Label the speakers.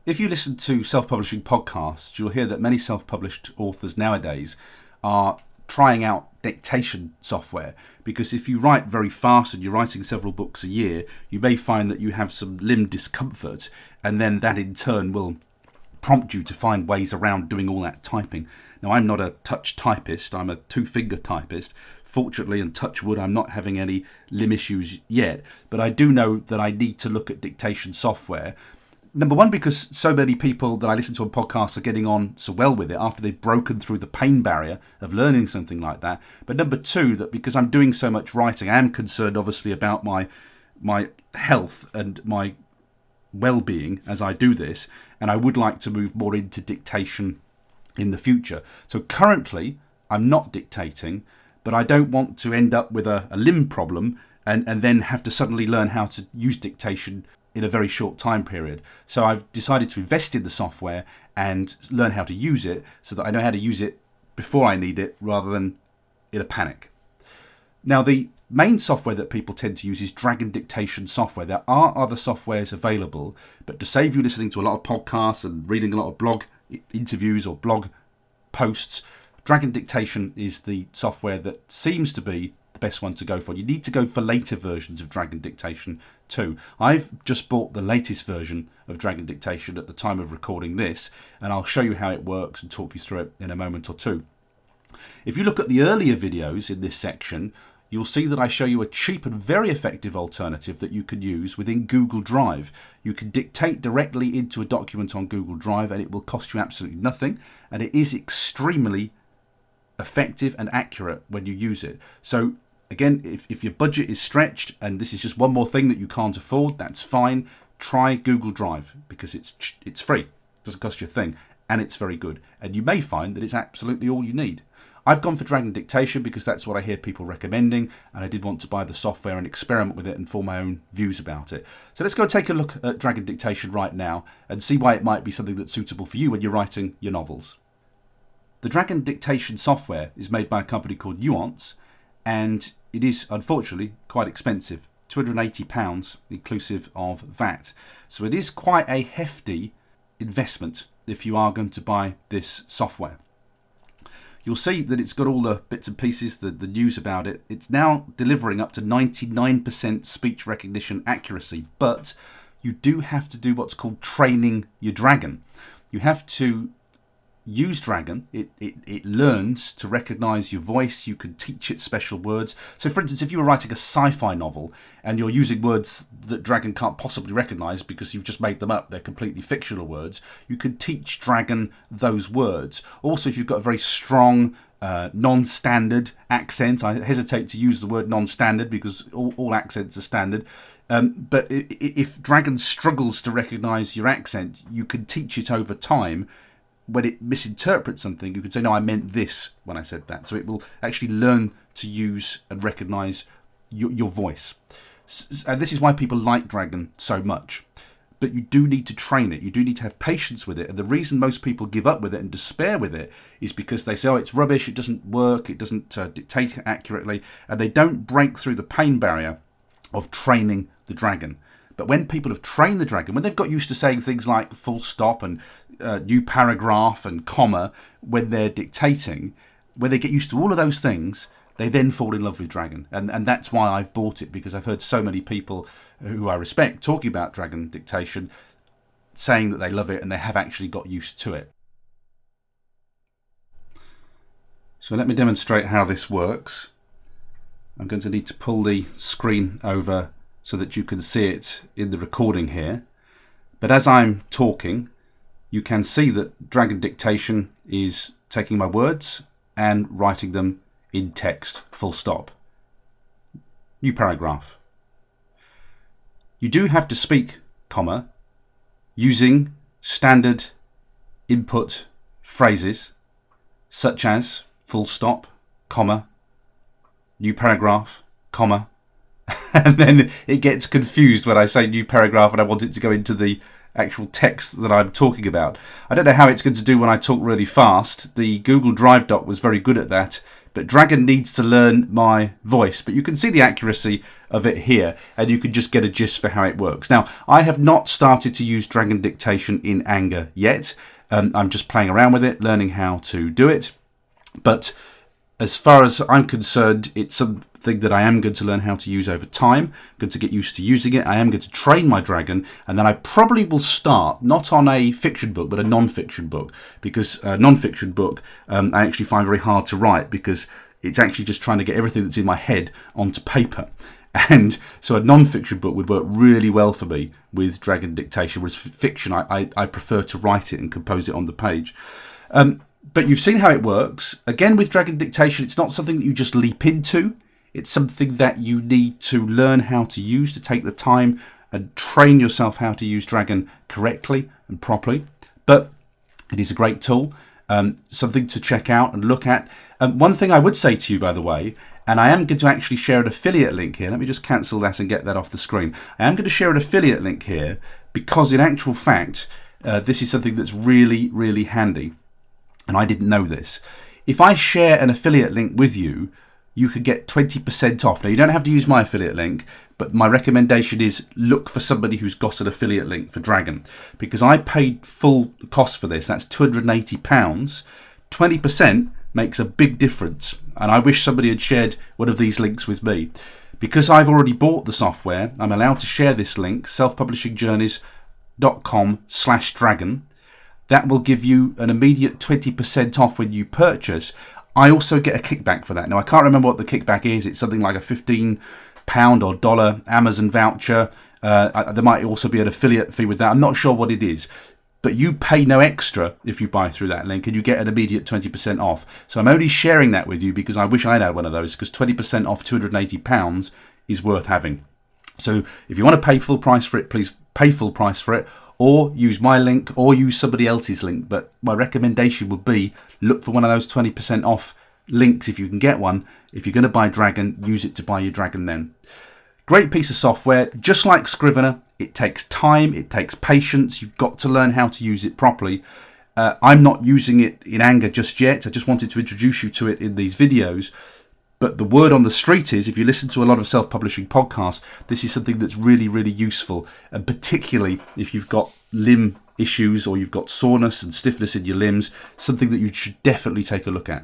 Speaker 1: If you listen to self-publishing podcasts, you'll hear that many self-published authors nowadays are trying out dictation software, because if you write very fast and you're writing several books a year, you may find that you have some limb discomfort, and then that in turn will prompt you to find ways around doing all that typing. Now, I'm not a touch typist, I'm a two-finger typist. Fortunately, and touch wood, I'm not having any limb issues yet, but I do know that I need to look at dictation software. Number one, because so many people that I listen to on podcasts are getting on so well with it after they've broken through the pain barrier of learning something like that. But number two, that because I'm doing so much writing, I am concerned obviously about my health and my well-being as I do this, and I would like to move more into dictation in the future. So currently, I'm not dictating, but I don't want to end up with a limb problem and then have to suddenly learn how to use dictation in a very short time period. So I've decided to invest in the software and learn how to use it so that I know how to use it before I need it rather than in a panic. Now, the main software that people tend to use is Dragon Dictation software. There are other softwares available, but to save you listening to a lot of podcasts and reading a lot of blog interviews or blog posts, Dragon Dictation is the software that seems to be the best one to go for. You need to go for later versions of Dragon Dictation too. I've just bought the latest version of Dragon Dictation at the time of recording this, and I'll show you how it works and talk you through it in a moment or two. If you look at the earlier videos in this section, you'll see that I show you a cheap and very effective alternative that you can use within Google Drive. You can dictate directly into a document on Google Drive and it will cost you absolutely nothing, and it is extremely effective and accurate when you use it. So again, if your budget is stretched and this is just one more thing that you can't afford, that's fine. Try Google Drive because it's free, it doesn't cost you a thing, and it's very good. And you may find that it's absolutely all you need. I've gone for Dragon Dictation because that's what I hear people recommending, and I did want to buy the software and experiment with it and form my own views about it. So let's go take a look at Dragon Dictation right now and see why it might be something that's suitable for you when you're writing your novels. The Dragon Dictation software is made by a company called Nuance, and it is unfortunately quite expensive, £280 inclusive of VAT. So it is quite a hefty investment if you are going to buy this software. You'll see that it's got all the bits and pieces, the news about it. It's now delivering up to 99% speech recognition accuracy, but you do have to do what's called training your dragon. You have to use Dragon. It learns to recognize your voice. You can teach it special words. So for instance, if you were writing a sci-fi novel and you're using words that Dragon can't possibly recognize because you've just made them up, they're completely fictional words, you could teach Dragon those words. Also, if you've got a very strong non-standard accent, I hesitate to use the word non-standard because all accents are standard, but if Dragon struggles to recognize your accent, you can teach it over time. When it misinterprets something, you could say, no, I meant this when I said that. So it will actually learn to use and recognize your voice. And this is why people like Dragon so much. But you do need to train it. You do need to have patience with it. And the reason most people give up with it and despair with it is because they say, oh, it's rubbish, it doesn't work, it doesn't dictate accurately. And they don't break through the pain barrier of training the Dragon. But when people have trained the Dragon, when they've got used to saying things like full stop and new paragraph and comma when they're dictating, when they get used to all of those things, they then fall in love with Dragon. And that's why I've bought it, because I've heard so many people who I respect talking about Dragon Dictation, saying that they love it and they have actually got used to it. So let me demonstrate how this works. I'm going to need to pull the screen over so that you can see it in the recording here. But as I'm talking, you can see that Dragon Dictation is taking my words and writing them in text, full stop. New paragraph. You do have to speak, comma, using standard input phrases, such as full stop, comma, new paragraph, comma, and then it gets confused when I say new paragraph and I want it to go into the actual text that I'm talking about. I don't know how it's going to do when I talk really fast. The Google Drive doc was very good at that, but Dragon needs to learn my voice. But you can see the accuracy of it here, and you can just get a gist for how it works. Now, I have not started to use Dragon Dictation in anger yet. I'm just playing around with it, learning how to do it. But as far as I'm concerned, it's something that I am going to learn how to use over time. I'm going to get used to using it. I am going to train my dragon, and then I probably will start not on a fiction book, but a non-fiction book, because a non-fiction book I actually find very hard to write, because it's actually just trying to get everything that's in my head onto paper. And so a non-fiction book would work really well for me with Dragon Dictation, whereas fiction, I prefer to write it and compose it on the page. But you've seen how it works. Again, with Dragon Dictation, it's not something that you just leap into. It's something that you need to learn how to use, to take the time and train yourself how to use Dragon correctly and properly. But it is a great tool, something to check out and look at. One thing I would say to you, by the way, and I am going to actually share an affiliate link here. Let me just cancel that and get that off the screen. I am going to share an affiliate link here because in actual fact, this is something that's really, really handy. And I didn't know this. If I share an affiliate link with you, you could get 20% off. Now, you don't have to use my affiliate link, but my recommendation is look for somebody who's got an affiliate link for Dragon, because I paid full cost for this. That's £280. 20% makes a big difference. And I wish somebody had shared one of these links with me. Because I've already bought the software, I'm allowed to share this link, selfpublishingjourneys.com/dragon. That will give you an immediate 20% off when you purchase. I also get a kickback for that. Now, I can't remember what the kickback is. It's something like a £15 or $1 Amazon voucher. There might also be an affiliate fee with that. I'm not sure what it is. But you pay no extra if you buy through that link, and you get an immediate 20% off. So I'm only sharing that with you because I wish I'd had one of those, because 20% off £280 is worth having. So if you want to pay full price for it, please pay full price for it, or use my link, or use somebody else's link. But my recommendation would be look for one of those 20% off links if you can get one. If you're going to buy Dragon, use it to buy your Dragon then. Great piece of software. Just like Scrivener, it takes time, it takes patience. You've got to learn how to use it properly. I'm not using it in anger just yet. I just wanted to introduce you to it in these videos. But the word on the street is, if you listen to a lot of self-publishing podcasts, this is something that's really, really useful. And particularly if you've got limb issues or you've got soreness and stiffness in your limbs, something that you should definitely take a look at.